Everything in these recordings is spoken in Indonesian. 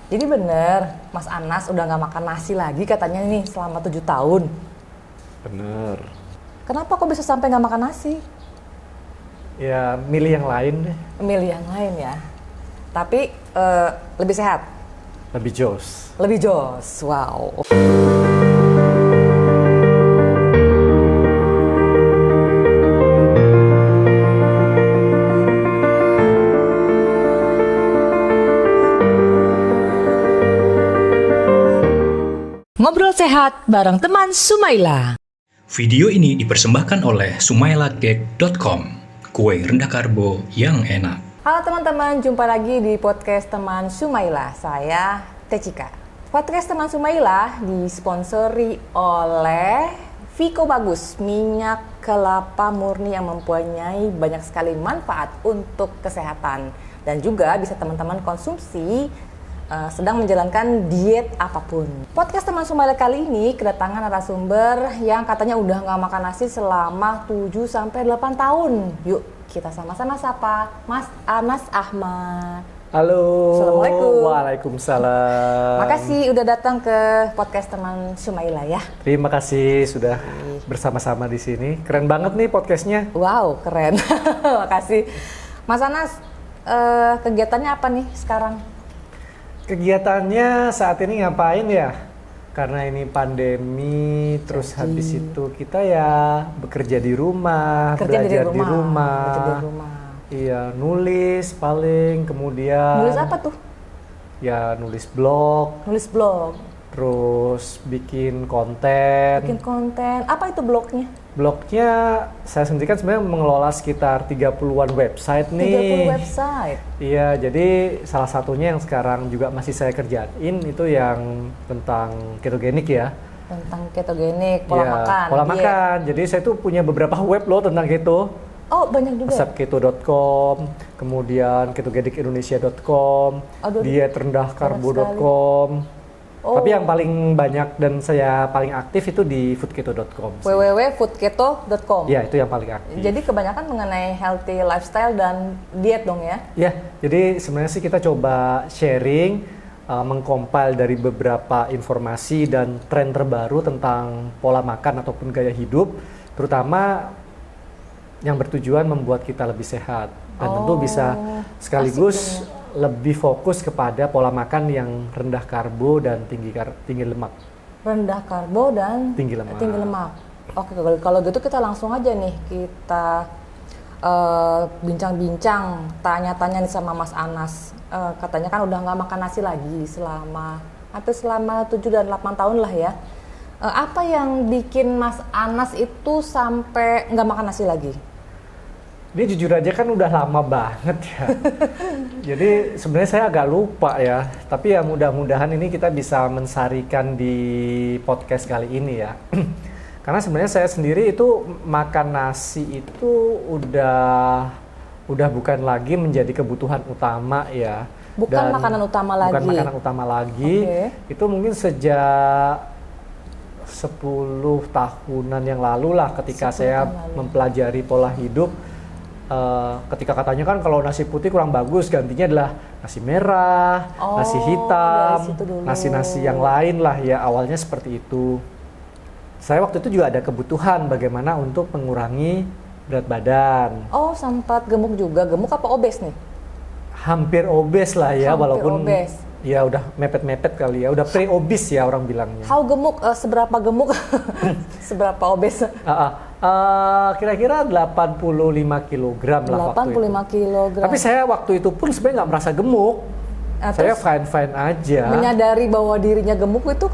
Jadi bener, Mas Anas udah nggak makan nasi lagi katanya nih selama 7 tahun. Bener. Kenapa kok bisa sampai nggak makan nasi? Ya milih yang lain deh. Milih yang lain ya. Tapi lebih sehat, Lebih jos. lebih jos. Wow. Ngobrol sehat bareng teman Sumaila. Video ini dipersembahkan oleh sumailacake.com, kue rendah karbo yang enak. Halo teman-teman, jumpa lagi di podcast teman Sumaila. Saya Tecika. Podcast teman Sumaila disponsori oleh Vico Bagus, minyak kelapa murni yang mempunyai banyak sekali manfaat untuk kesehatan. Dan juga bisa teman-teman konsumsi sedang menjalankan diet apapun. Podcast teman Sumaila kali ini kedatangan narasumber yang katanya udah nggak makan nasi selama 7-8 tahun. Yuk kita sama-sama sapa Mas Anas Ahmad. Halo. Assalamualaikum. Waalaikumsalam. Makasih udah datang ke podcast teman Sumaila ya. Terima kasih sudah bersama-sama di sini. Keren banget nih podcastnya. Wow, keren. Makasih. Mas Anas, kegiatannya apa nih sekarang? Kegiatannya saat ini ngapain ya? Karena ini pandemi, terus habis itu kita ya bekerja di rumah, belajar di rumah. Bekerja di rumah. Iya, nulis paling, kemudian Nulis apa tuh? ya nulis blog, Nulis blog. terus bikin konten. Bikin konten. Apa itu blognya? Blognya saya sendiri kan sebenarnya mengelola sekitar 30-an website nih. 30 website. Iya, jadi salah satunya yang sekarang juga masih saya kerjain itu yang tentang ketogenik ya. Tentang ketogenik, pola Iya, makan. pola diet. makan. Jadi saya tuh punya beberapa web loh tentang keto. Oh, banyak juga. Resepketo.com, kemudian ketogenikindonesia.com, Aduh, dietrendahkarbo.com. Oh. Tapi yang paling banyak dan saya paling aktif itu di foodketo.com. www.foodketo.com. Ya, itu yang paling aktif. Jadi kebanyakan mengenai healthy lifestyle dan diet dong ya? Ya, jadi sebenarnya sih kita coba sharing, mengcompile dari beberapa informasi dan tren terbaru tentang pola makan ataupun gaya hidup, terutama yang bertujuan membuat kita lebih sehat dan tentu bisa sekaligus lebih fokus kepada pola makan yang rendah karbo dan tinggi lemak. Rendah karbo dan Tinggi lemak. Oke, kalau gitu kita langsung aja nih kita bincang-bincang, tanya-tanya nih sama Mas Anas. Katanya kan udah nggak makan nasi lagi hampir selama 7 dan 8 tahun lah ya. Apa yang bikin Mas Anas itu sampai nggak makan nasi lagi? Ini jujur aja kan udah lama banget ya. Jadi sebenarnya saya agak lupa ya. Tapi ya mudah-mudahan ini kita bisa mensarikan di podcast kali ini ya. Karena sebenarnya saya sendiri itu makan nasi itu udah bukan lagi menjadi kebutuhan utama ya. Bukan makanan utama lagi. Bukan makanan utama lagi. Okay. Itu mungkin sejak 10 tahunan yang lalu lah ketika saya mempelajari pola hidup. Ketika katanya kan kalau nasi putih kurang bagus, gantinya adalah nasi merah, nasi hitam, nasi-nasi yang lain lah ya, awalnya seperti itu. Saya waktu itu juga ada kebutuhan bagaimana untuk mengurangi berat badan. Oh, sempat gemuk juga. Gemuk apa obes nih? Hampir obes lah ya, walaupun obes. Ya udah mepet-mepet kali ya, udah pre-obes ya orang bilangnya. How gemuk? Seberapa gemuk? Seberapa obes? Kira-kira 85 kilogram lah waktu itu. 85 kilogram. Tapi saya waktu itu pun sebenarnya nggak merasa gemuk. Saya fine-fine aja. Menyadari bahwa dirinya gemuk itu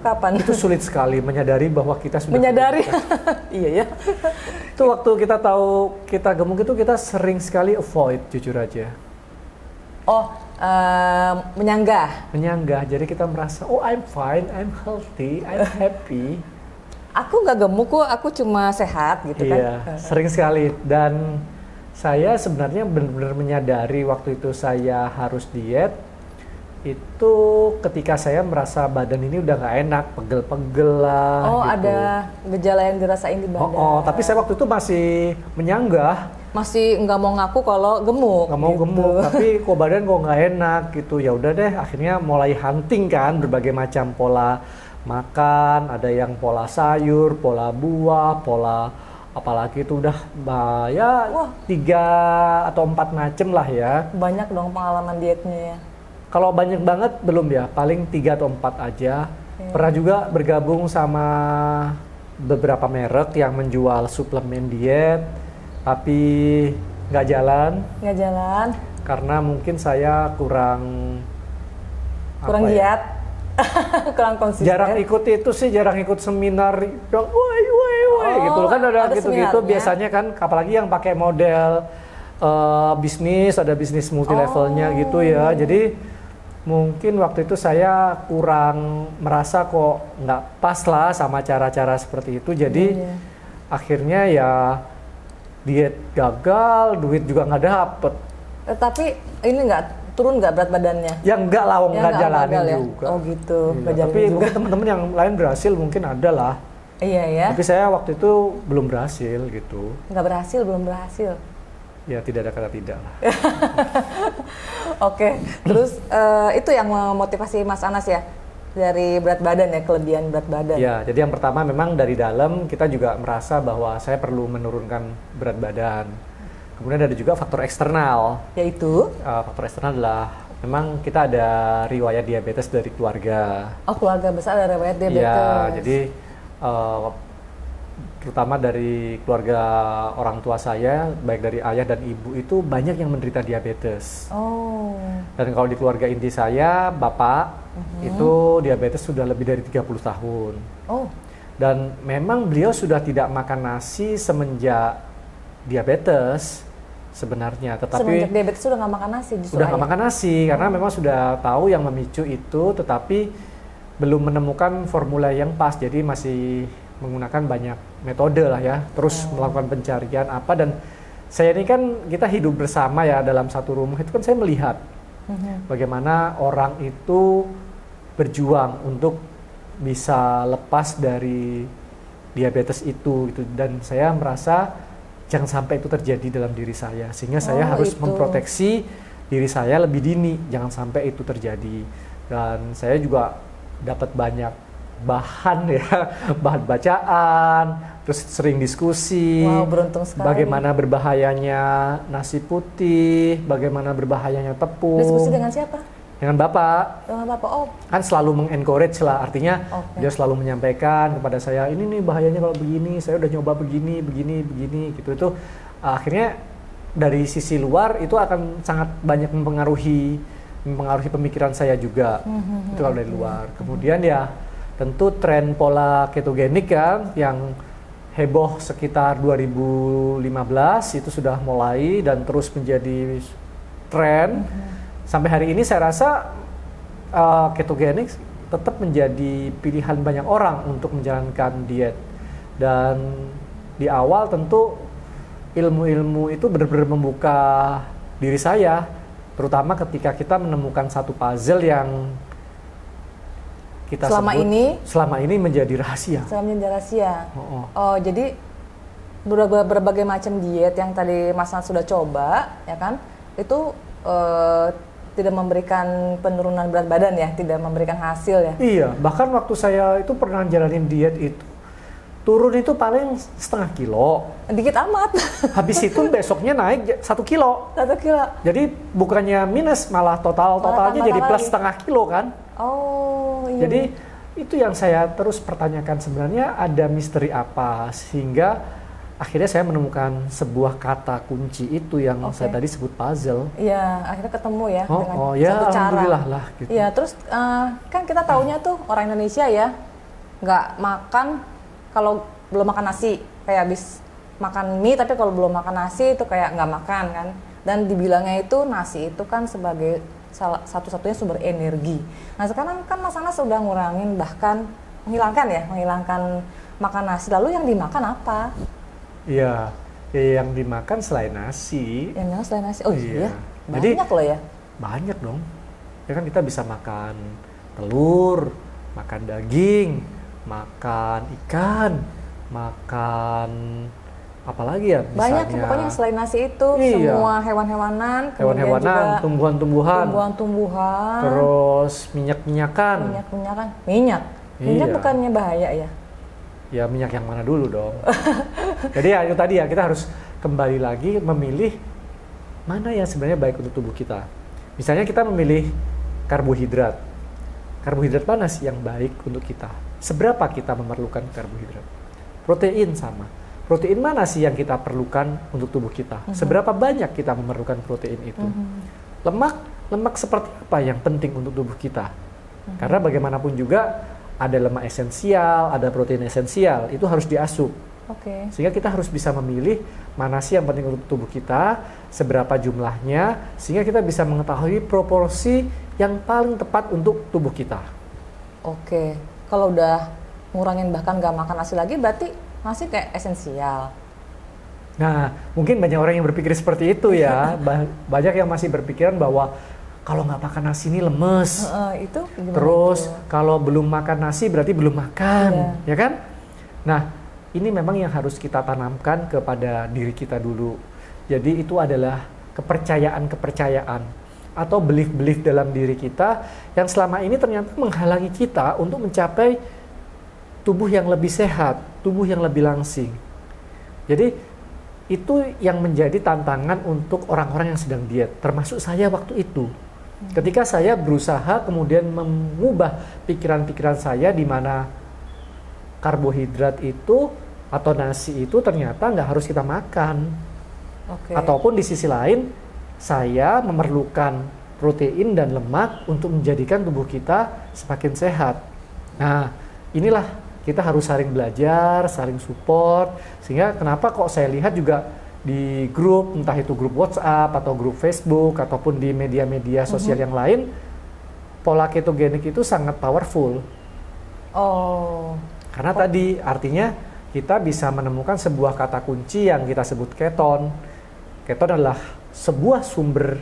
kapan? Itu sulit sekali menyadari bahwa kita sudah menyadari. Iya ya. Itu waktu kita tahu kita gemuk itu kita sering sekali avoid, jujur aja. Oh, menyanggah. Menyanggah. Jadi kita merasa, oh I'm fine, I'm healthy, I'm happy. Aku nggak gemuk kok, aku cuma sehat gitu kan. Iya, sering sekali. Dan saya sebenarnya benar-benar menyadari waktu itu saya harus diet itu ketika saya merasa badan ini udah nggak enak, pegel-pegel lah. Oh, gitu. ada gejala yang dirasain di badan. Tapi saya waktu itu masih menyanggah. masih nggak mau ngaku kalau gemuk. Nggak mau gitu. gemuk, tapi kok badan kok nggak enak gitu. Ya udah deh, akhirnya mulai hunting kan berbagai macam pola makan, ada yang pola sayur, pola buah, pola apalagi itu udah ya 3 atau 4 macem lah ya. Banyak dong pengalaman dietnya ya. Kalau banyak banget belum ya, paling 3 atau 4 aja. Pernah juga bergabung sama beberapa merek yang menjual suplemen diet, tapi nggak jalan. Nggak jalan. Karena mungkin saya kurang apa ya, giat. Kurang konsisten. jarang ikut itu sih, jarang ikut seminar dong, gitu loh kan, ada gitu-gitu biasanya kan, apalagi yang pakai model bisnis, ada bisnis multi levelnya gitu ya. Jadi mungkin waktu itu saya kurang merasa kok nggak pas lah sama cara-cara seperti itu. Jadi akhirnya ya diet gagal, duit juga nggak dapet. Tapi ini turun nggak berat badannya? Ya enggak lah, nggak jalanin ya? juga. Oh gitu. Iya, tapi mungkin teman-teman yang lain berhasil mungkin ada lah. Iya ya. Tapi saya waktu itu belum berhasil gitu. Nggak berhasil, belum berhasil. Ya tidak ada kata tidak lah. Oke. Terus itu yang memotivasi Mas Anas ya? Dari berat badan ya, kelebihan berat badan. Ya, jadi yang pertama memang dari dalam kita juga merasa bahwa saya perlu menurunkan berat badan. Kemudian ada juga faktor eksternal. Yaitu? Faktor eksternal adalah memang kita ada riwayat diabetes dari keluarga. Oh, keluarga besar ada riwayat diabetes. Ya, jadi terutama dari keluarga orang tua saya, baik dari ayah dan ibu itu banyak yang menderita diabetes. Oh. Dan kalau di keluarga inti saya, bapak itu diabetes sudah lebih dari 30 tahun. Oh. Dan memang beliau sudah tidak makan nasi semenjak diabetes sebenarnya, tetapi semenjak diabetes sudah nggak makan nasi justru. Sudah nggak makan nasi karena memang sudah tahu yang memicu itu, tetapi belum menemukan formula yang pas. Jadi masih menggunakan banyak metode lah ya, terus melakukan pencarian apa. Dan saya ini kan kita hidup bersama ya dalam satu rumah, itu kan saya melihat bagaimana orang itu berjuang untuk bisa lepas dari diabetes itu gitu. Dan saya merasa jangan sampai itu terjadi dalam diri saya, sehingga saya harus memproteksi diri saya lebih dini, jangan sampai itu terjadi. Dan saya juga dapat banyak bahan ya, bahan bacaan, terus sering diskusi. Wow, beruntung sekali. Bagaimana berbahayanya nasi putih, bagaimana berbahayanya tepung. Diskusi dengan siapa? Dengan Bapak. Dengan Bapak, oh. Kan selalu mengencourage lah, artinya dia selalu menyampaikan kepada saya, ini nih bahayanya kalau begini, saya udah nyoba begini, gitu. Itu akhirnya dari sisi luar itu akan sangat banyak mempengaruhi pemikiran saya juga. Itu kalau dari luar. Kemudian ya tentu tren pola ketogenik kan yang heboh sekitar 2015 itu sudah mulai dan terus menjadi tren. Sampai hari ini saya rasa ketogenik tetap menjadi pilihan banyak orang untuk menjalankan diet. Dan di awal tentu ilmu-ilmu itu benar-benar membuka diri saya, terutama ketika kita menemukan satu puzzle yang kita selama ini menjadi rahasia. Selama menjadi rahasia. Oh, jadi berbagai macam diet yang tadi Mas Nat sudah coba, ya kan? Itu tidak memberikan penurunan berat badan ya, tidak memberikan hasil ya. Iya, bahkan waktu saya itu pernah jalanin diet itu, turun itu paling setengah kilo. Dikit amat. Habis itu besoknya naik 1 kilo. 1 kilo. Jadi bukannya minus, malah totalnya jadi plus setengah kilo kan. Oh iya. Jadi itu yang saya terus pertanyakan, sebenarnya ada misteri apa sehingga akhirnya saya menemukan sebuah kata kunci itu yang saya tadi sebut puzzle. Iya, akhirnya ketemu ya dengan ya, satu cara. Alhamdulillah lah. Gitu. Iya, terus kan kita taunya tuh orang Indonesia ya nggak makan kalau belum makan nasi, kayak habis makan mie tapi kalau belum makan nasi itu kayak nggak makan kan. Dan dibilangnya itu nasi itu kan sebagai satu-satunya sumber energi. Nah sekarang kan Mas Anas sudah ngurangin, bahkan menghilangkan makan nasi. Lalu yang dimakan apa? Iya, yang dimakan selain nasi. Yang dimakan selain nasi, oh iya, Jadi, banyak loh ya? Banyak dong. Ya kan kita bisa makan telur, makan daging, makan ikan, makan apalagi ya banyak misalnya pokoknya selain nasi itu iya, semua hewan-hewanan, hewan-hewanan, tumbuhan-tumbuhan, tumbuhan-tumbuhan, terus minyak-minyakan. Minyak Iya. bukannya bahaya ya? Ya minyak yang mana dulu dong. Jadi ya itu tadi ya, kita harus kembali lagi memilih mana yang sebenarnya baik untuk tubuh kita. Misalnya kita memilih karbohidrat. Karbohidrat mana sih yang baik untuk kita? Seberapa kita memerlukan karbohidrat? Protein sama. Protein mana sih yang kita perlukan untuk tubuh kita? Seberapa banyak kita memerlukan protein itu? Lemak seperti apa yang penting untuk tubuh kita? Karena bagaimanapun juga ada lemak esensial, ada protein esensial, itu harus diasup. Oke. Sehingga kita harus bisa memilih mana sih yang penting untuk tubuh kita, seberapa jumlahnya, sehingga kita bisa mengetahui proporsi yang paling tepat untuk tubuh kita. Oke. Kalau udah ngurangin bahkan gak makan nasi lagi, berarti nasi kayak esensial. Nah, mungkin banyak orang yang berpikir seperti itu ya. Banyak yang masih berpikiran bahwa kalau nggak makan nasi ini lemes. Itu gimana? Terus itu? kalau belum makan nasi berarti belum makan, ya kan? Nah, ini memang yang harus kita tanamkan kepada diri kita dulu. Jadi itu adalah kepercayaan-kepercayaan atau belief-belief dalam diri kita yang selama ini ternyata menghalangi kita untuk mencapai tubuh yang lebih sehat, tubuh yang lebih langsing. Jadi itu yang menjadi tantangan untuk orang-orang yang sedang diet, termasuk saya waktu itu. Ketika saya berusaha kemudian mengubah pikiran-pikiran saya di mana karbohidrat itu atau nasi itu ternyata nggak harus kita makan. Oke. Ataupun di sisi lain, saya memerlukan protein dan lemak untuk menjadikan tubuh kita semakin sehat. Nah, inilah kita harus saling belajar, saling support, sehingga kenapa kok saya lihat juga di grup, entah itu grup WhatsApp atau grup Facebook ataupun di media-media sosial yang lain, pola ketogenik itu sangat powerful. Oh. Karena tadi artinya kita bisa menemukan sebuah kata kunci yang kita sebut keton. Keton adalah sebuah sumber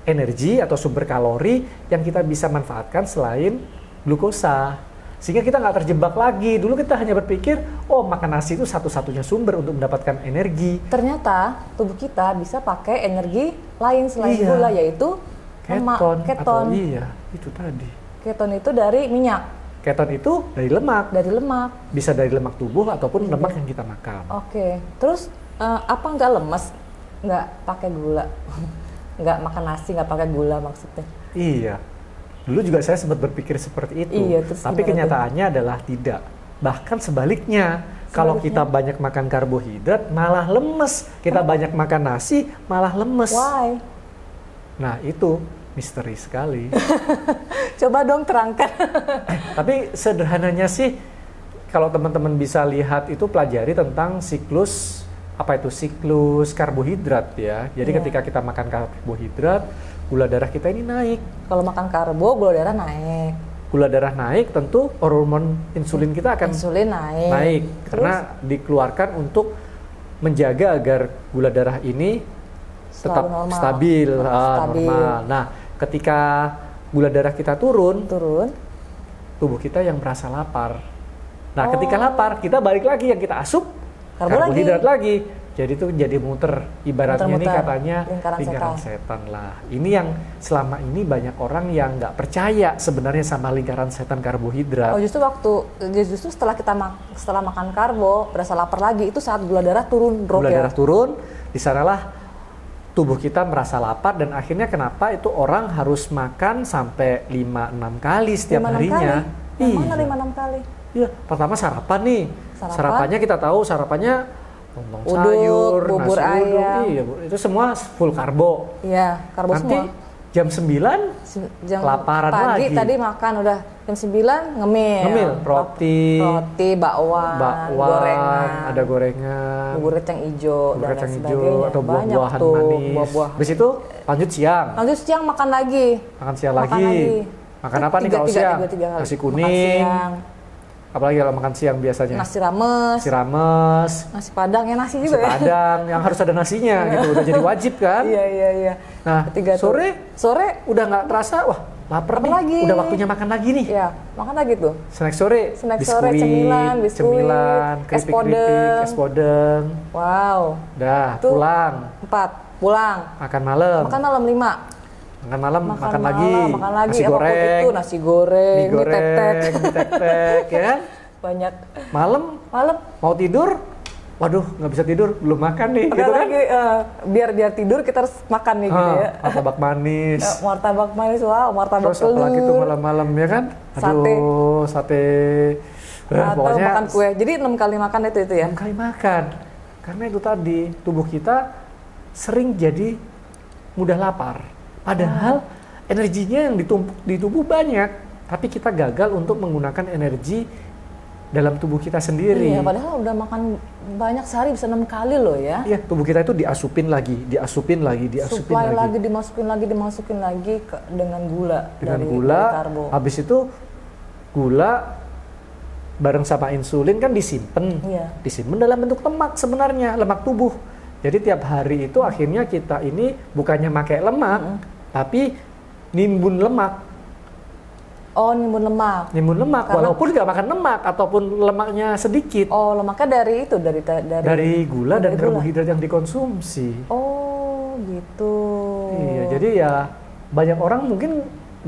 energi atau sumber kalori yang kita bisa manfaatkan selain glukosa. Sehingga kita nggak terjebak lagi. Dulu kita hanya berpikir, oh makan nasi itu satu-satunya sumber untuk mendapatkan energi. Ternyata tubuh kita bisa pakai energi lain selain gula, yaitu keton. Keton. Atau iya, itu tadi. Keton itu dari minyak. Keton itu dari lemak. Dari lemak. Bisa dari lemak tubuh ataupun lemak yang kita makan. Oke. Terus apa nggak lemes? Nggak pakai gula? Nggak makan nasi, nggak pakai gula maksudnya? Iya. Dulu juga saya sempat berpikir seperti itu. Iya, tapi kenyataannya adalah tidak. Bahkan sebaliknya. Kalau kita banyak makan karbohidrat malah lemes. Kita banyak makan nasi malah lemes. Why? Nah itu misteri sekali. Coba dong terangkan. Tapi sederhananya sih, kalau teman-teman bisa lihat itu pelajari tentang siklus, apa itu siklus karbohidrat ya. Jadi ketika kita makan karbohidrat, gula darah kita ini naik. Kalau makan karbo, gula darah naik. Gula darah naik, tentu hormon insulin kita akan Insulin naik. karena dikeluarkan untuk menjaga agar gula darah ini tetap normal. stabil, normal. Nah, ketika gula darah kita turun, tubuh kita yang merasa lapar. Nah, ketika lapar, kita balik lagi yang kita asup karbohidrat lagi. Jadi itu jadi muter, ibaratnya ini katanya lingkaran setan lah. Ini yang selama ini banyak orang yang nggak percaya sebenarnya sama lingkaran setan karbohidrat. Oh, justru setelah setelah makan karbo berasa lapar lagi, itu saat gula darah turun, drop. Gula darah turun, di sanalah tubuh kita merasa lapar dan akhirnya kenapa itu orang harus makan sampai 5-6 kali setiap harinya. Mana 5-6 kali? Iya, pertama sarapan nih. Sarapannya kita tahu sarapannya lontong uduk, sayur, bubur nasi uduk, ayam. iya, itu semua full karbo. Iya, karbo nanti semua. Jam 9 kelaparan pagi lagi. Tadi makan udah jam 9 ngemil. Roti, bakwan, gorengan, ada gorengan, bubur kacang hijau dan lain sebagainya. atau buah-buahan manis. Habis itu lanjut siang makan lagi. Makan siang lagi. Makan apa nih kalau siang? Nasi kuning. Apalagi kalau makan siang biasanya? Nasi rames. Nasi padang, ya nasi juga. Nasi padang, yang harus ada nasinya gitu, udah jadi wajib kan? Iya. Nah, sore udah nggak terasa, wah lapar Apa nih, lagi? udah waktunya makan lagi nih. Iya, makan lagi tuh. Snack sore, Snack sore, cemilan, biskuit, cemilan, es keripik-keripik, es podeng. Wow. Dah, Tuh. pulang. 4, pulang. Makan malam. Makan malam 5. Makan malam, makan malam, lagi. makan lagi. Nasi Apapun goreng. itu, nasi goreng, Mie mie goreng, tek-tek. mie tek-tek, ya kan? Banyak. Malam, Malam mau tidur, waduh nggak bisa tidur, belum makan nih, makan gitu kan? lagi. Biar tidur kita harus makan nih gitu ya. Martabak manis. Martabak manis, wow, martabak Terus apalagi tuh telur. malam-malam ya kan? Sate. Sate. Atau Pokoknya makan kue. Jadi 6 kali makan itu ya. 6 kali makan. Karena itu tadi, tubuh kita sering jadi mudah lapar. Padahal energinya yang ditumpuk di tubuh banyak, tapi kita gagal untuk menggunakan energi dalam tubuh kita sendiri. Iya, padahal udah makan banyak sehari bisa 6 kali loh ya. Iya, tubuh kita itu diasupin lagi. Supply lagi, dimasukin lagi dengan gula. Dengan dari gula, karbo. habis itu gula bareng sama insulin kan disimpan. Iya. Disimpan dalam bentuk lemak sebenarnya, lemak tubuh. Jadi tiap hari itu akhirnya kita ini bukannya pakai lemak, tapi nimbun lemak. Oh, nimbun lemak. Nimbun lemak, Karena- walaupun nggak makan lemak ataupun lemaknya sedikit. Oh, lemaknya dari itu, Dari gula dan dari gula. karbohidrat yang dikonsumsi. Oh, gitu. Iya, jadi ya banyak orang mungkin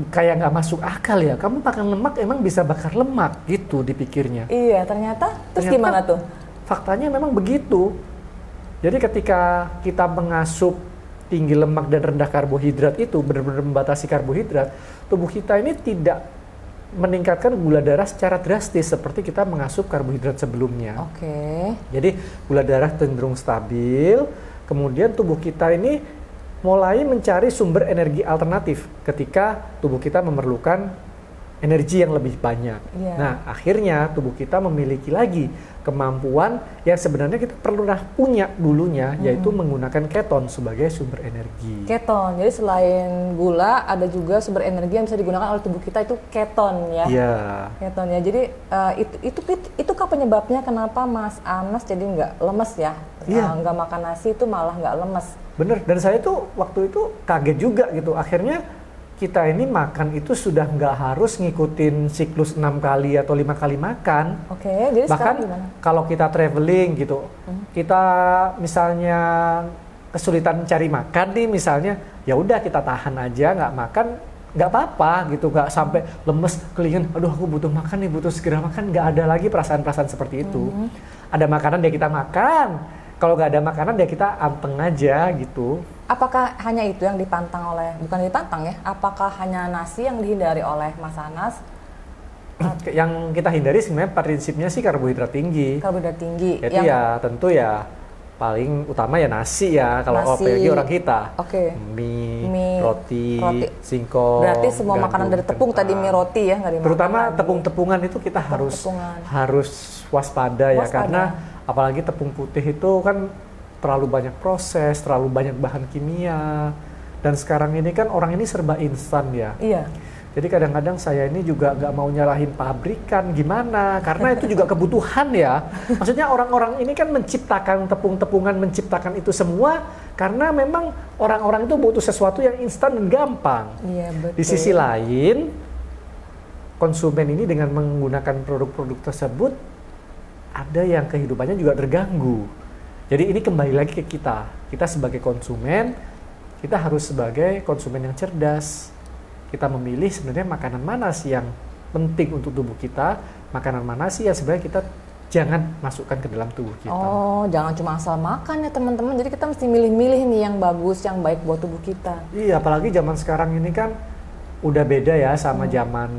kayak nggak masuk akal ya. Kamu makan lemak emang bisa bakar lemak gitu dipikirnya. Iya, ternyata. Terus Ternyata gimana tuh? Faktanya memang begitu. Jadi ketika kita mengasup tinggi lemak dan rendah karbohidrat itu benar-benar membatasi karbohidrat, tubuh kita ini tidak meningkatkan gula darah secara drastis seperti kita mengasup karbohidrat sebelumnya. Oke. Jadi gula darah cenderung stabil, kemudian tubuh kita ini mulai mencari sumber energi alternatif ketika tubuh kita memerlukan energi yang lebih banyak. Iya. Nah, akhirnya tubuh kita memiliki lagi kemampuan yang sebenarnya kita pernah punya dulunya, yaitu menggunakan keton sebagai sumber energi. Keton. Jadi selain gula, ada juga sumber energi yang bisa digunakan oleh tubuh kita itu keton ya. Iya. Keton ya. Jadi itu kan penyebabnya kenapa Mas Anas jadi nggak lemes ya? Iya. Nggak makan nasi itu malah nggak lemes. Bener, dan saya tuh waktu itu kaget juga gitu. Akhirnya kita ini makan itu sudah nggak harus ngikutin siklus 6 kali atau 5 kali makan. Oke, jadi Bahkan sekarang gimana? kalau kita traveling gitu, kita misalnya kesulitan cari makan nih misalnya, ya udah kita tahan aja, nggak makan, nggak apa-apa gitu, nggak sampai lemes, kelingan, aduh aku butuh makan nih, butuh segera makan, nggak ada lagi perasaan-perasaan seperti itu. Ada makanan ya kita makan, kalau nggak ada makanan ya kita anteng aja gitu. Apakah hanya itu yang dipantang oleh, bukan dipantang ya, apakah hanya nasi yang dihindari oleh Mas Anas? Yang kita hindari sebenarnya prinsipnya sih karbohidrat tinggi. Karbohidrat tinggi. Itu ya tentu ya paling utama ya nasi ya kalau Nasi. apalagi orang kita. Oke. Mie, roti, roti. singkong. Berarti semua gandum, makanan dari tepung kentang. tadi mie roti ya, nggak dimakan Terutama lagi. tepung-tepungan itu kita Tepung-tepungan. harus waspada ya, Waspada. karena apalagi tepung putih itu kan terlalu banyak proses, terlalu banyak bahan kimia, dan sekarang ini kan orang ini serba instan ya. Iya. Jadi kadang-kadang saya ini juga nggak mau nyalahin pabrikan gimana, karena itu juga kebutuhan ya. Maksudnya orang-orang ini kan menciptakan tepung-tepungan, menciptakan itu semua karena memang orang-orang itu butuh sesuatu yang instan dan gampang. Iya, betul. Di sisi lain, konsumen ini dengan menggunakan produk-produk tersebut, ada yang kehidupannya juga terganggu. Jadi ini kembali lagi ke kita. Kita sebagai konsumen, kita harus sebagai konsumen yang cerdas. Kita memilih sebenarnya makanan mana sih yang penting untuk tubuh kita, makanan mana sih yang sebenarnya kita jangan masukkan ke dalam tubuh kita. Oh, jangan cuma asal makan ya teman-teman. Jadi kita mesti milih-milih nih yang bagus, yang baik buat tubuh kita. Iya, apalagi zaman sekarang ini kan udah beda ya sama zaman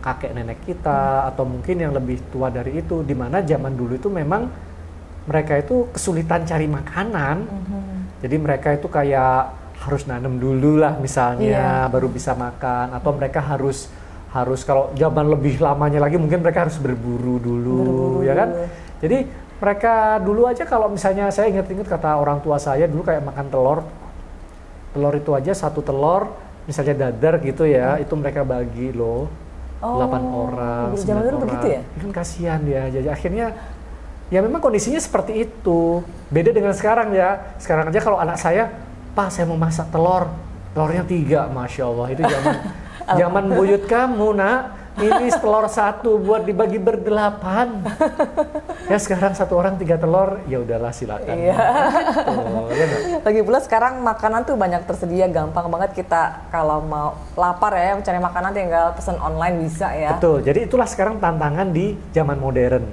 kakek nenek kita atau mungkin yang lebih tua dari itu, di mana zaman dulu itu memang mereka itu kesulitan cari makanan. Jadi mereka itu kayak harus nanam dulu lah misalnya, baru bisa makan, atau mereka harus kalau zaman lebih lamanya lagi mungkin mereka harus berburu dulu, ya kan? Jadi mereka dulu aja kalau misalnya saya ingat-ingat kata orang tua saya dulu kayak makan telur itu aja satu telur misalnya dadar gitu ya, itu mereka bagi loh 8 orang, 9 zaman dulu orang. begitu ya? Kan kasihan dia, jadi akhirnya ya memang kondisinya seperti itu. Beda dengan sekarang ya. Sekarang aja kalau anak saya, "Pak, saya mau masak telur." Telurnya 3, Masya Allah. Itu zaman buyut kamu, nak. Ini telur 1 buat dibagi ber-8. Ya sekarang 1 orang 3 telur, ya udahlah silakan. Iya. Ya, Lagi pula sekarang makanan tuh banyak tersedia, gampang banget kita kalau mau lapar ya, mencari makanan tinggal pesan online bisa ya. Betul, jadi itulah sekarang tantangan di zaman modern.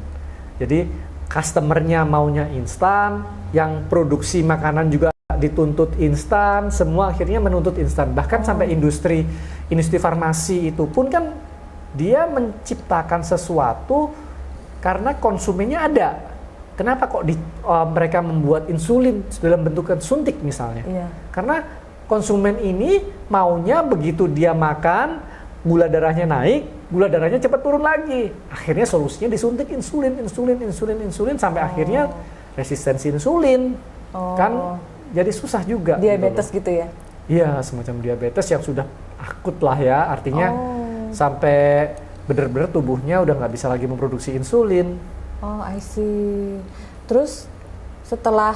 Jadi customernya maunya instan, yang produksi makanan juga dituntut instan, semua akhirnya menuntut instan. Bahkan sampai industri farmasi itu pun kan dia menciptakan sesuatu karena konsumennya ada. Kenapa kok mereka membuat insulin dalam bentuk suntik misalnya? Iya. Karena konsumen ini maunya begitu dia makan, gula darahnya naik, gula darahnya cepat turun lagi. Akhirnya solusinya disuntik insulin sampai akhirnya resistensi insulin. Kan jadi susah juga. Diabetes gitu ya? Iya, semacam diabetes yang sudah akut lah ya, artinya sampai benar-benar tubuhnya udah nggak bisa lagi memproduksi insulin. Oh, I see. Terus setelah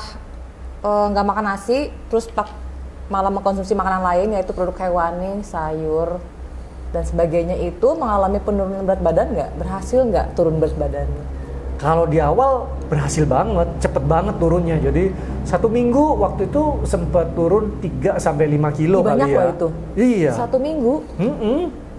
nggak makan nasi, terus malah mengkonsumsi makanan lain yaitu produk hewani, sayur, dan sebagainya itu mengalami penurunan berat badan nggak? Berhasil nggak turun berat badan? Kalau di awal berhasil banget, cepet banget turunnya. Jadi 1 minggu waktu itu sempat turun 3-5 kilo kali ya. Banyak loh itu? Iya. 1 minggu?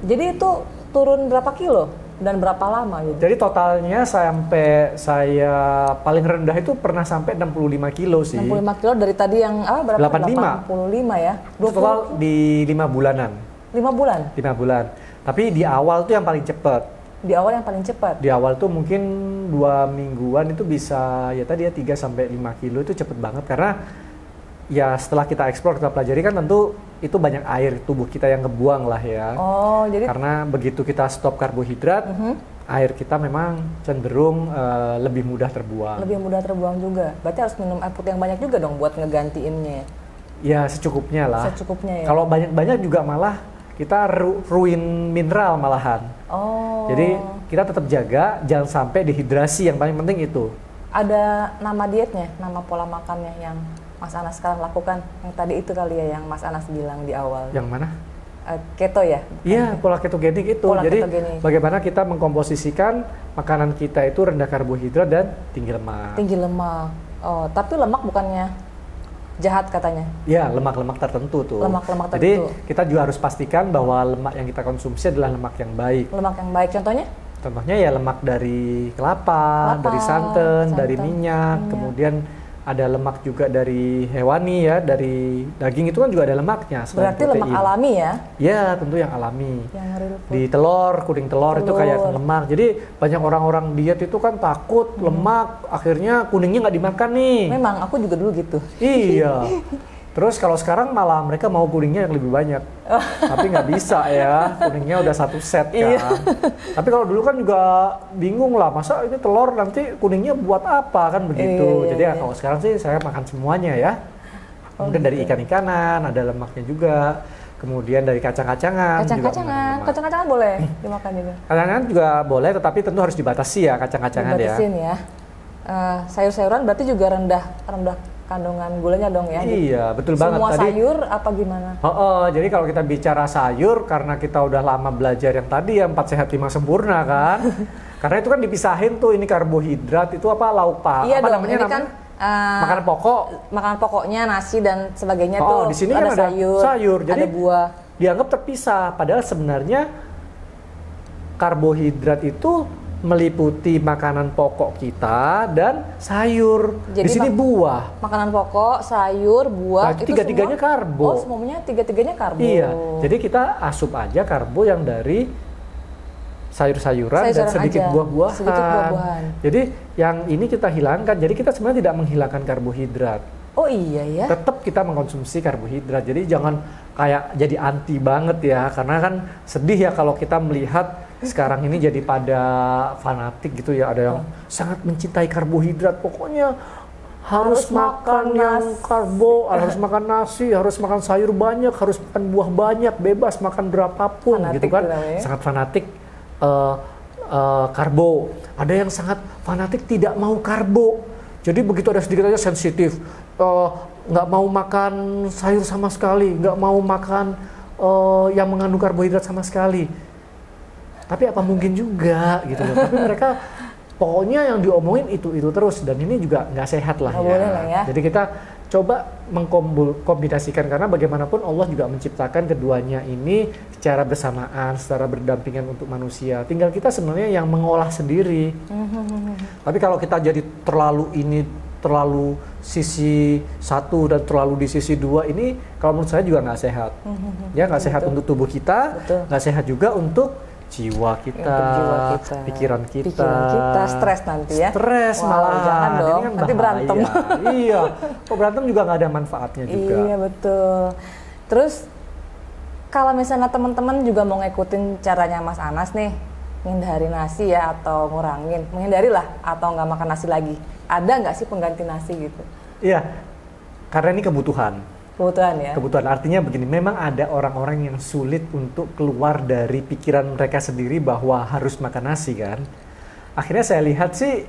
Jadi itu turun berapa kilo? Dan berapa lama gitu? Jadi totalnya sampai saya paling rendah itu pernah sampai 65 kilo sih. 65 kilo dari tadi yang berapa? 85 ya? Total di 5 bulanan. 5 bulan? 5 bulan. Tapi di awal tuh yang paling cepat. Di awal yang paling cepat? Di awal tuh mungkin 2 mingguan itu bisa ya tadi ya 3-5 kilo itu cepet banget. Karena ya setelah kita eksplor, kita pelajari kan tentu itu banyak air tubuh kita yang ngebuang lah ya. Oh, jadi karena begitu kita stop karbohidrat, air kita memang cenderung lebih mudah terbuang. Lebih mudah terbuang juga. Berarti harus minum air putih yang banyak juga dong buat ngegantiinnya. Ya secukupnya lah. Secukupnya ya. Kalau banyak-banyak juga malah kita ruin mineral malahan. Oh. Jadi kita tetap jaga, jangan sampai dehidrasi, yang paling penting itu. Ada nama dietnya, nama pola makannya yang Mas Anas sekarang lakukan, yang tadi itu kali ya yang Mas Anas bilang di awal. Yang mana? Keto ya? Iya, pola ketogenik itu. Pola jadi ketogenik. Bagaimana kita mengkomposisikan makanan kita itu rendah karbohidrat dan tinggi lemak. Tinggi lemak. Oh, tapi lemak bukannya jahat katanya? Ya, lemak-lemak tertentu tuh. Lemak-lemak tertentu. Jadi kita juga harus pastikan bahwa lemak yang kita konsumsi adalah lemak yang baik. Lemak yang baik, contohnya? Contohnya ya lemak dari kelapa, dari santan, dari minyak, kemudian ada lemak juga dari hewani ya, dari daging itu kan juga ada lemaknya. Berarti lemak alami ya? Ya, tentu yang alami. Yang real food. Di telur, kuning telur itu kayak lemak. Jadi banyak orang-orang diet itu kan takut lemak, akhirnya kuningnya nggak dimakan nih. Memang, aku juga dulu gitu. Iya. Terus kalau sekarang malah mereka mau kuningnya yang lebih banyak. Tapi nggak bisa ya, kuningnya udah 1 set kan. Iya. Tapi kalau dulu kan juga bingung lah, masa ini telur nanti kuningnya buat apa kan begitu. Iya, Jadi kalau sekarang sih saya makan semuanya ya. Kemudian dari ikan-ikanan, ada lemaknya juga. Kemudian dari kacang-kacangan. Kacang-kacangan boleh dimakan juga? Kacang-kacangan juga boleh, tetapi tentu harus dibatasi ya kacang-kacangan ya. Dibatasin ya. Sayur-sayuran berarti juga rendah kandungan gulanya dong ya? Iya, betul banget. Semua sayur apa gimana? Jadi kalau kita bicara sayur, karena kita udah lama belajar yang tadi ya 4 sehat 5 sempurna kan. Karena itu kan dipisahin tuh, ini karbohidrat, itu apa lauk pauk. Iya apa dong, namanya? ini kan makanan pokok. Makanan pokoknya nasi dan sebagainya tuh. Di sini ada kan sayur, jadi ada buah. Dianggap terpisah. Padahal sebenarnya karbohidrat itu meliputi makanan pokok kita dan sayur. Jadi di sini buah. Makanan pokok, sayur, buah. Nah, itu tiga-tiganya karbo. Oh, semuanya tiga-tiganya karbo. Iya. Jadi kita asup aja karbo yang dari sayur-sayuran dan sedikit buah-buahan. Jadi yang ini kita hilangkan. Jadi kita sebenarnya tidak menghilangkan karbohidrat. Oh iya ya. Tetap kita mengkonsumsi karbohidrat. Jadi jangan kayak jadi anti banget ya. Karena kan sedih ya kalau kita melihat sekarang ini jadi pada fanatik gitu ya. Ada yang sangat mencintai karbohidrat. Pokoknya harus makan yang karbo, harus makan nasi, harus makan sayur banyak, harus makan buah banyak, bebas makan berapapun fanatik gitu kan. Ya. Sangat fanatik karbo. Ada yang sangat fanatik tidak mau karbo. Jadi begitu ada sedikit aja sensitif. nggak mau makan sayur sama sekali, nggak mau makan yang mengandung karbohidrat sama sekali. Tapi apa mungkin juga gitu loh. Tapi mereka pokoknya yang diomongin itu terus, dan ini juga nggak sehat lah, Boleh lah ya. Jadi kita coba mengkombinasikan, karena bagaimanapun Allah juga menciptakan keduanya ini secara bersamaan, secara berdampingan untuk manusia. Tinggal kita sebenarnya yang mengolah sendiri. Tapi kalau kita jadi terlalu sisi satu dan terlalu di sisi dua, ini kalau menurut saya juga nggak sehat. Ya nggak sehat untuk tubuh kita, nggak sehat juga untuk jiwa kita, pikiran kita, stres nanti ya. Stres malah. Jangan dong, kan nanti berantem. Iya, kok berantem juga nggak ada manfaatnya juga. Iya betul. Terus kalau misalnya teman-teman juga mau ngikutin caranya Mas Anas nih, menghindari nasi ya atau ngurangin, menghindari lah atau nggak makan nasi lagi. Ada nggak sih pengganti nasi gitu? Iya, karena ini kebutuhan. Kebutuhan ya? Kebutuhan, artinya begini, memang ada orang-orang yang sulit untuk keluar dari pikiran mereka sendiri bahwa harus makan nasi kan. Akhirnya saya lihat sih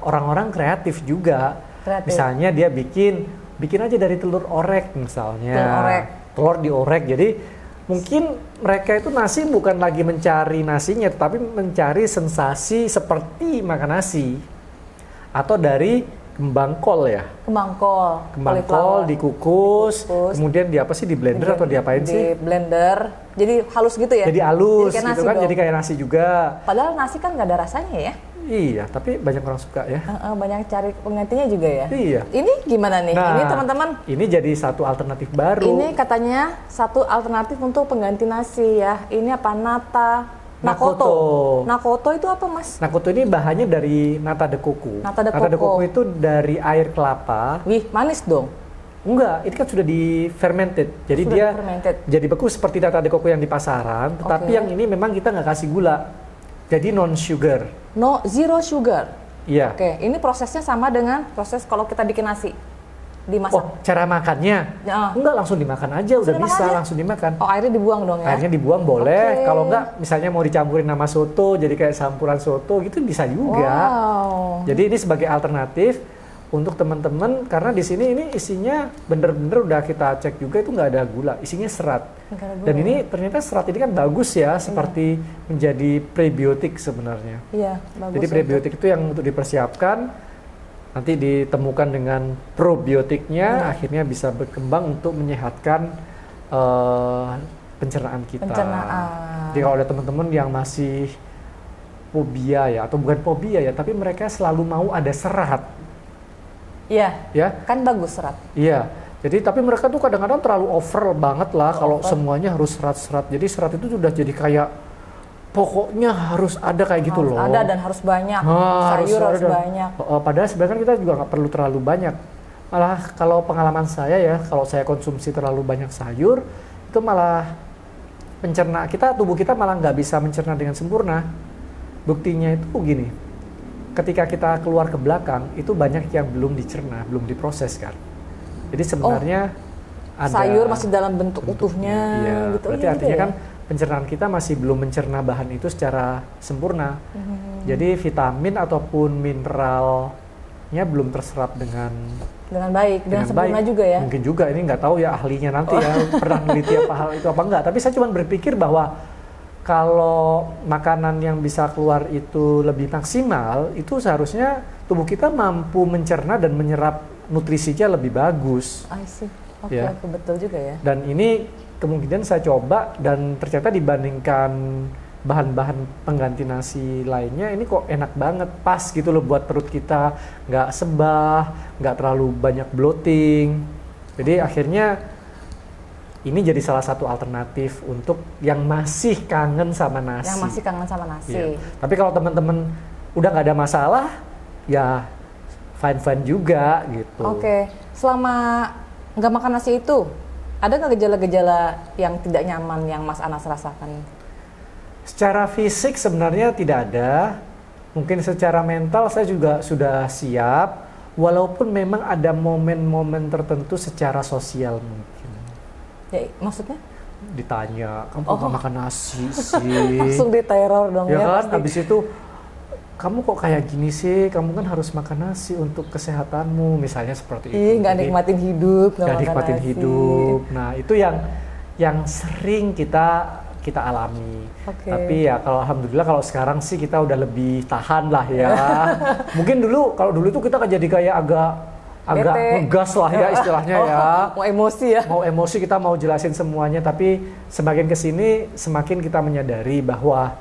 orang-orang kreatif juga. Misalnya dia bikin aja dari telur orek misalnya. Telur orek. Telur diorek, jadi mungkin mereka itu nasi bukan lagi mencari nasinya, tetapi mencari sensasi seperti makan nasi. Atau dari kembang kol ya. Kembang kol dikukus, kemudian di blender atau diapain sih? Di blender, jadi halus gitu ya? Jadi halus gitu kan, dong. jadi kayak nasi juga. Padahal nasi kan nggak ada rasanya ya? Iya, tapi banyak orang suka ya. Banyak cari penggantinya juga ya? Iya. Ini gimana nih? Nah, ini teman-teman. Ini jadi satu alternatif baru. Ini katanya satu alternatif untuk pengganti nasi ya. Ini apa? Nakoto itu apa Mas? Nakoto ini bahannya dari nata de coco. Nata de coco itu dari air kelapa. Wih, manis dong. Enggak, ini kan sudah di fermented. Jadi dia jadi beku seperti nata de coco yang di pasaran, tetapi yang ini memang kita nggak kasih gula. Jadi non sugar. Zero sugar. Iya. Oke, ini prosesnya sama dengan proses kalau kita bikin nasi. Dimasak. Oh, cara makannya? Ya. Enggak, langsung dimakan aja, udah bisa langsung dimakan. Oh, airnya dibuang dong ya? Airnya dibuang boleh, kalau enggak misalnya mau dicampurin sama soto, jadi kayak campuran soto gitu bisa juga. Wow. Jadi ini sebagai alternatif untuk teman-teman, karena di sini ini isinya bener-bener udah kita cek juga itu nggak ada gula, isinya serat. Dan ini ternyata serat ini kan bagus ya, seperti menjadi prebiotik sebenarnya. Iya, bagus. Jadi prebiotik itu yang untuk dipersiapkan, nanti ditemukan dengan probiotiknya, akhirnya bisa berkembang untuk menyehatkan pencernaan kita. Jadi kalau ada teman-teman yang masih fobia ya, atau bukan fobia ya, tapi mereka selalu mau ada serat. Iya, ya kan bagus serat. Iya, jadi tapi mereka tuh kadang-kadang terlalu over banget lah kalau semuanya harus serat-serat. Jadi serat itu sudah jadi kayak pokoknya harus ada kayak gitu loh. Ada dan harus banyak, sayur harus banyak. Padahal sebenarnya kita juga nggak perlu terlalu banyak. Malah kalau pengalaman saya ya, kalau saya konsumsi terlalu banyak sayur, itu malah tubuh kita malah nggak bisa mencerna dengan sempurna. Buktinya itu gini, ketika kita keluar ke belakang, itu banyak yang belum dicerna, belum diproses kan. Jadi sebenarnya ada sayur masih dalam bentuk utuhnya. Iya, gitu. Berarti artinya kan pencernaan kita masih belum mencerna bahan itu secara sempurna. Jadi vitamin ataupun mineralnya belum terserap dengan baik, dengan sempurna baik. Juga ya. Mungkin juga, ini nggak tahu ya ahlinya nanti ya pernah meneliti apa hal itu apa enggak. Tapi saya cuma berpikir bahwa kalau makanan yang bisa keluar itu lebih maksimal, itu seharusnya tubuh kita mampu mencerna dan menyerap nutrisinya lebih bagus. I see. Oke, betul juga ya. Dan ini kemungkinan saya coba dan ternyata dibandingkan bahan-bahan pengganti nasi lainnya, ini kok enak banget, pas gitu loh buat perut kita, nggak sebah, nggak terlalu banyak bloating. Jadi akhirnya ini jadi salah satu alternatif untuk yang masih kangen sama nasi. Yang masih kangen sama nasi. Iya. Tapi kalau teman-teman udah nggak ada masalah, ya fine-fine juga gitu. Oke. Selama nggak makan nasi itu, ada nggak gejala-gejala yang tidak nyaman yang Mas Anas rasakan? Secara fisik sebenarnya tidak ada. Mungkin secara mental saya juga sudah siap. Walaupun memang ada momen-momen tertentu secara sosial mungkin. Ya, maksudnya? Ditanya, kamu nggak makan nasi sih? Langsung diteror dong ya. Ya kan, habis itu kamu kok kayak gini sih, kamu kan harus makan nasi untuk kesehatanmu, misalnya seperti itu. Nggak nikmatin hidup, nggak nikmatin hidup. Nah itu yang sering kita alami. Tapi ya kalau alhamdulillah kalau sekarang sih kita udah lebih tahan lah ya. Mungkin kalau dulu itu kita jadi kayak agak ngegas lah ya istilahnya ya. Mau emosi ya. Mau emosi, kita mau jelasin semuanya, tapi semakin kesini semakin kita menyadari bahwa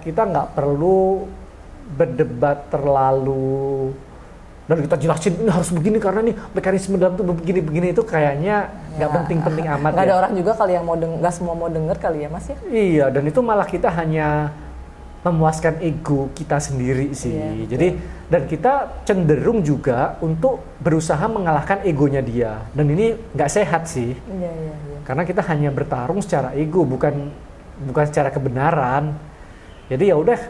kita nggak perlu berdebat terlalu dan kita jelasin ini harus begini karena nih mekanisme dalam tubuh begini itu kayaknya nggak penting-penting amat. Nggak ada orang juga kali yang nggak semua mau denger kali ya Mas ya. Iya, dan itu malah kita hanya memuaskan ego kita sendiri sih. Iya, jadi dan kita cenderung juga untuk berusaha mengalahkan egonya dia, dan ini nggak sehat sih. Iya. Karena kita hanya bertarung secara ego, bukan secara kebenaran. Jadi ya udah,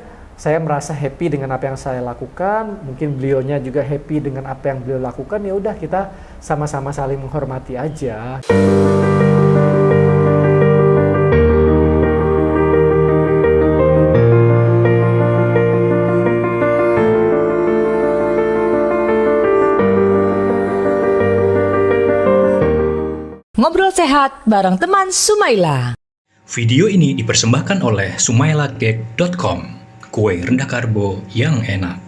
saya merasa happy dengan apa yang saya lakukan, mungkin beliaunya juga happy dengan apa yang beliau lakukan, ya udah kita sama-sama saling menghormati aja. Ngobrol sehat bareng teman Sumaila. Video ini dipersembahkan oleh sumailagek.com, kue rendah karbo yang enak.